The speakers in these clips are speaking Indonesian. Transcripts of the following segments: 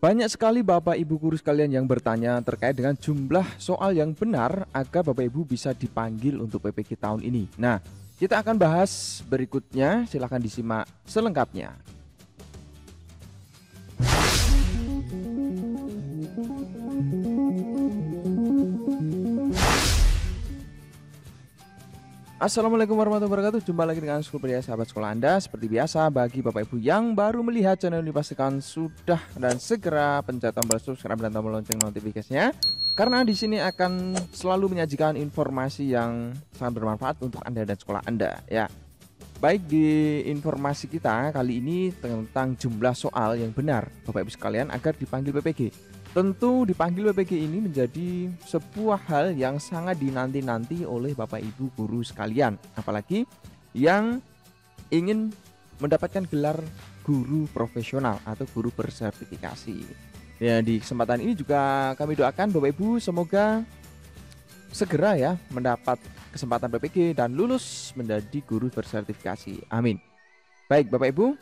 Banyak sekali Bapak Ibu guru sekalian yang bertanya terkait dengan jumlah soal yang benar agar Bapak Ibu bisa dipanggil untuk PPG tahun ini. Nah, kita akan bahas berikutnya, silahkan disimak selengkapnya. Assalamualaikum warahmatullahi wabarakatuh. Jumpa lagi dengan Schoolpedia, sahabat sekolah Anda. Seperti biasa, bagi Bapak Ibu yang baru melihat channel ini, pastikan sudah dan segera pencet tombol subscribe dan tombol lonceng notifikasinya, karena di sini akan selalu menyajikan informasi yang sangat bermanfaat untuk Anda dan sekolah Anda. Ya, baik, di informasi kita kali ini tentang jumlah soal yang benar Bapak Ibu sekalian agar dipanggil PPG. Tentu dipanggil PPG ini menjadi sebuah hal yang sangat dinanti-nanti oleh Bapak Ibu guru sekalian, apalagi yang ingin mendapatkan gelar guru profesional atau guru bersertifikasi. Ya, di kesempatan ini juga kami doakan Bapak Ibu semoga segera ya mendapat kesempatan PPG dan lulus menjadi guru bersertifikasi. Amin. Baik Bapak Ibu,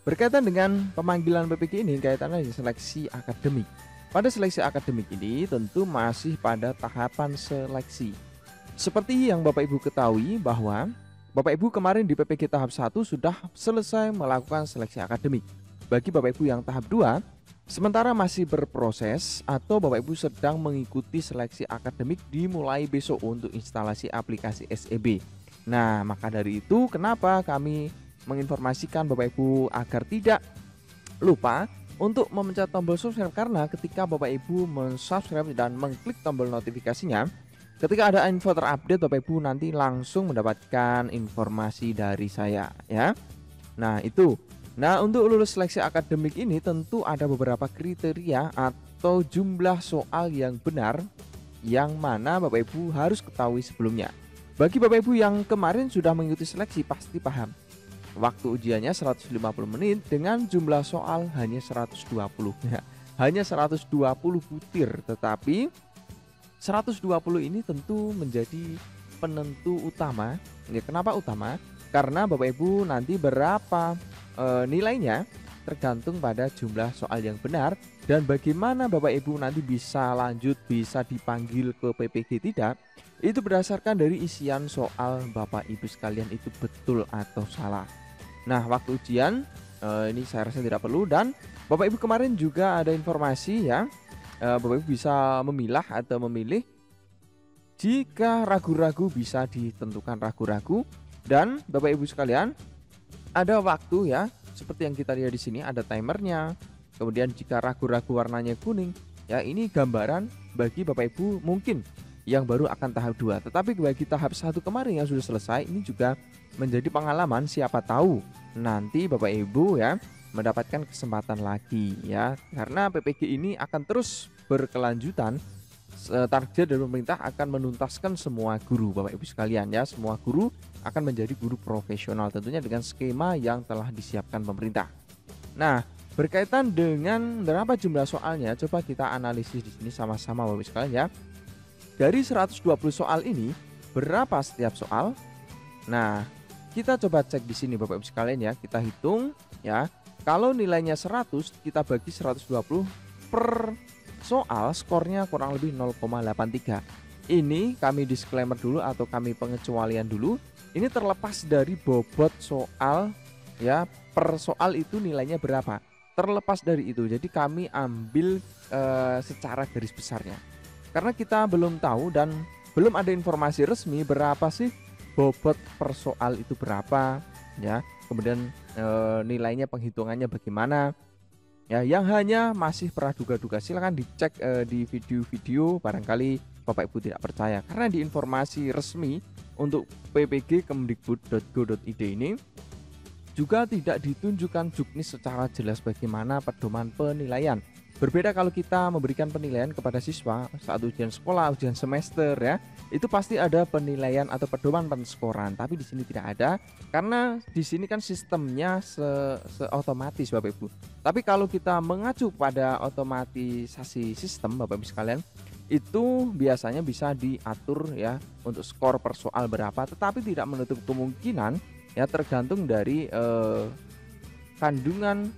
berkaitan dengan pemanggilan PPG ini kaitannya dengan seleksi akademik. Pada seleksi akademik ini tentu masih pada tahapan seleksi. Seperti yang Bapak Ibu ketahui bahwa Bapak Ibu kemarin di PPG tahap 1 sudah selesai melakukan seleksi akademik. Bagi Bapak Ibu yang tahap 2 sementara masih berproses atau Bapak Ibu sedang mengikuti seleksi akademik dimulai besok untuk instalasi aplikasi SEB. Nah, maka dari itu kenapa kami menginformasikan Bapak Ibu agar tidak lupa untuk memencet tombol subscribe, karena ketika Bapak Ibu mensubscribe dan mengklik tombol notifikasinya, ketika ada info terupdate Bapak Ibu nanti langsung mendapatkan informasi dari saya ya. Nah, itu. Nah, untuk lulus seleksi akademik ini tentu ada beberapa kriteria atau jumlah soal yang benar yang mana Bapak Ibu harus ketahui sebelumnya. Bagi Bapak Ibu yang kemarin sudah mengikuti seleksi pasti paham. Waktu ujiannya 150 menit dengan jumlah soal hanya 120 ya. Hanya 120 butir, tetapi 120 ini tentu menjadi penentu utama. Ya, kenapa utama? Karena Bapak Ibu nanti berapa nilainya tergantung pada jumlah soal yang benar dan bagaimana Bapak Ibu nanti bisa lanjut, bisa dipanggil ke PPG tidak, itu berdasarkan dari isian soal Bapak Ibu sekalian itu betul atau salah. Nah, waktu ujian ini saya rasa tidak perlu, dan Bapak Ibu kemarin juga ada informasi ya, Bapak Ibu bisa memilah atau memilih. Jika ragu-ragu bisa ditentukan ragu-ragu, dan Bapak Ibu sekalian ada waktu ya, seperti yang kita lihat di sini ada timernya. Kemudian jika ragu-ragu warnanya kuning, ya ini gambaran bagi Bapak Ibu mungkin yang baru akan tahap 2. Tetapi bagi tahap 1 kemarin yang sudah selesai, ini juga menjadi pengalaman, siapa tahu nanti Bapak Ibu ya mendapatkan kesempatan lagi ya. Karena PPG ini akan terus berkelanjutan. Target dari pemerintah akan menuntaskan semua guru Bapak Ibu sekalian ya. Semua guru akan menjadi guru profesional tentunya dengan skema yang telah disiapkan pemerintah. Nah, berkaitan dengan berapa jumlah soalnya, coba kita analisis di sini sama-sama Bapak Ibu sekalian ya. Dari 120 soal ini, berapa setiap soal? Nah, kita coba cek di sini Bapak Ibu sekalian ya. Kita hitung ya. Kalau nilainya 100, kita bagi 120 per soal, skornya kurang lebih 0,83. Ini kami disclaimer dulu atau kami pengecualian dulu. Ini terlepas dari bobot soal ya, per soal itu nilainya berapa. Terlepas dari itu. Jadi kami ambil secara garis besarnya. Karena kita belum tahu dan belum ada informasi resmi berapa sih bobot per soal itu berapa ya. Kemudian nilainya penghitungannya bagaimana. Ya, yang hanya masih praduga-duga, silahkan dicek di video-video, barangkali Bapak Ibu tidak percaya. Karena di informasi resmi untuk PPG Kemdikbud.go.id ini juga tidak ditunjukkan juknis secara jelas bagaimana pedoman penilaian. Berbeda kalau kita memberikan penilaian kepada siswa saat ujian sekolah, ujian semester ya, itu pasti ada penilaian atau pedoman penskoran. Tapi di sini tidak ada karena di sini kan sistemnya otomatis Bapak Ibu. Tapi kalau kita mengacu pada otomatisasi sistem Bapak Ibu sekalian, itu biasanya bisa diatur ya untuk skor per soal berapa, tetapi tidak menutup kemungkinan ya tergantung dari kandungan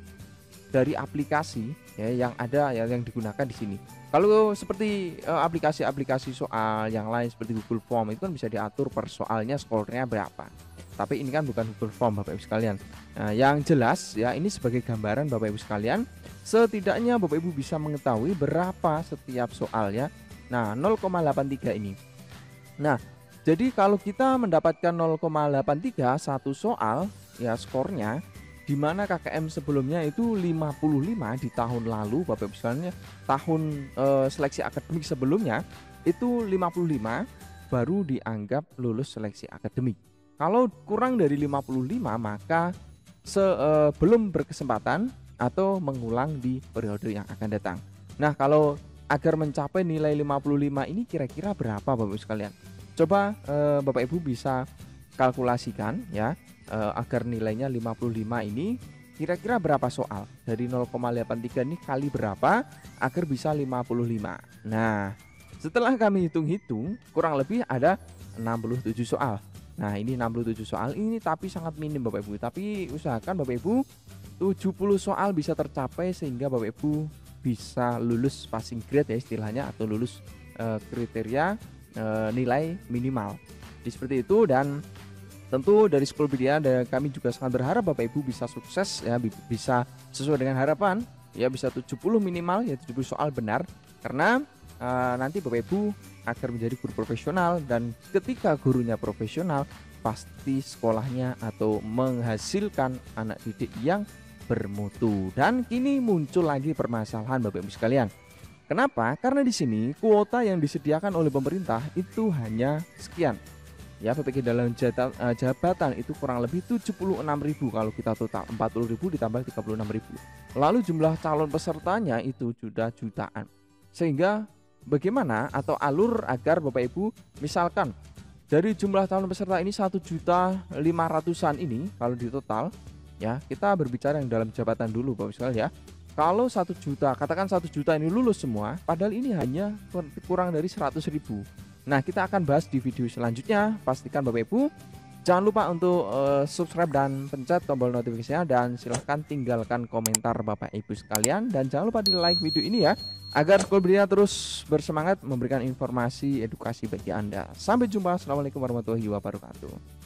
dari aplikasi ya yang ada ya yang digunakan di sini. Kalau seperti aplikasi-aplikasi soal yang lain seperti Google Form itu kan bisa diatur per soalnya skornya berapa. Tapi ini kan bukan Google Form Bapak Ibu sekalian. Nah, yang jelas ya ini sebagai gambaran Bapak Ibu sekalian, setidaknya Bapak Ibu bisa mengetahui berapa setiap soal ya. Nah, 0,83 ini. Nah, jadi kalau kita mendapatkan 0,83 satu soal ya skornya, di mana KKM sebelumnya itu 55 di tahun lalu Bapak Ibu sekalian, tahun seleksi akademik sebelumnya itu 55 baru dianggap lulus seleksi akademik. Kalau kurang dari 55 maka belum berkesempatan atau mengulang di periode yang akan datang. Nah, kalau agar mencapai nilai 55 ini kira-kira berapa Bapak Ibu sekalian? Coba Bapak Ibu bisa kalkulasikan ya, agar nilainya 55 ini kira-kira berapa soal? Dari 0,83 ini kali berapa agar bisa 55. Nah, setelah kami hitung-hitung kurang lebih ada 67 soal. Nah, ini 67 soal ini tapi sangat minim Bapak Ibu. Tapi usahakan Bapak Ibu 70 soal bisa tercapai sehingga Bapak Ibu bisa lulus passing grade ya istilahnya, atau lulus kriteria nilai minimal. Jadi seperti itu, dan tentu dari Schoolpedia kami juga sangat berharap Bapak Ibu bisa sukses ya, bisa sesuai dengan harapan ya, bisa 70 minimal ya, 70 soal benar, karena nanti Bapak Ibu agar menjadi guru profesional, dan ketika gurunya profesional pasti sekolahnya atau menghasilkan anak didik yang bermutu. Dan kini muncul lagi permasalahan Bapak Ibu sekalian. Kenapa? Karena di sini kuota yang disediakan oleh pemerintah itu hanya sekian. Ya, PPG dalam jabatan itu kurang lebih 76.000 kalau kita total 40.000 ditambah 36.000. Lalu jumlah calon pesertanya itu sudah jutaan. Sehingga bagaimana atau alur agar Bapak Ibu misalkan dari jumlah calon peserta ini 1.500.000-an ini kalau di total ya, kita berbicara yang dalam jabatan dulu Bapak Ibu sekalian ya. Kalau 1 juta, katakan 1 juta ini lulus semua, padahal ini hanya kurang dari 100.000. Nah, kita akan bahas di video selanjutnya. Pastikan Bapak Ibu jangan lupa untuk subscribe dan pencet tombol notifikasinya, dan silahkan tinggalkan komentar Bapak Ibu sekalian, dan jangan lupa di like video ini ya, agar Schoolpedia terus bersemangat memberikan informasi edukasi bagi Anda. Sampai jumpa. Assalamualaikum warahmatullahi wabarakatuh.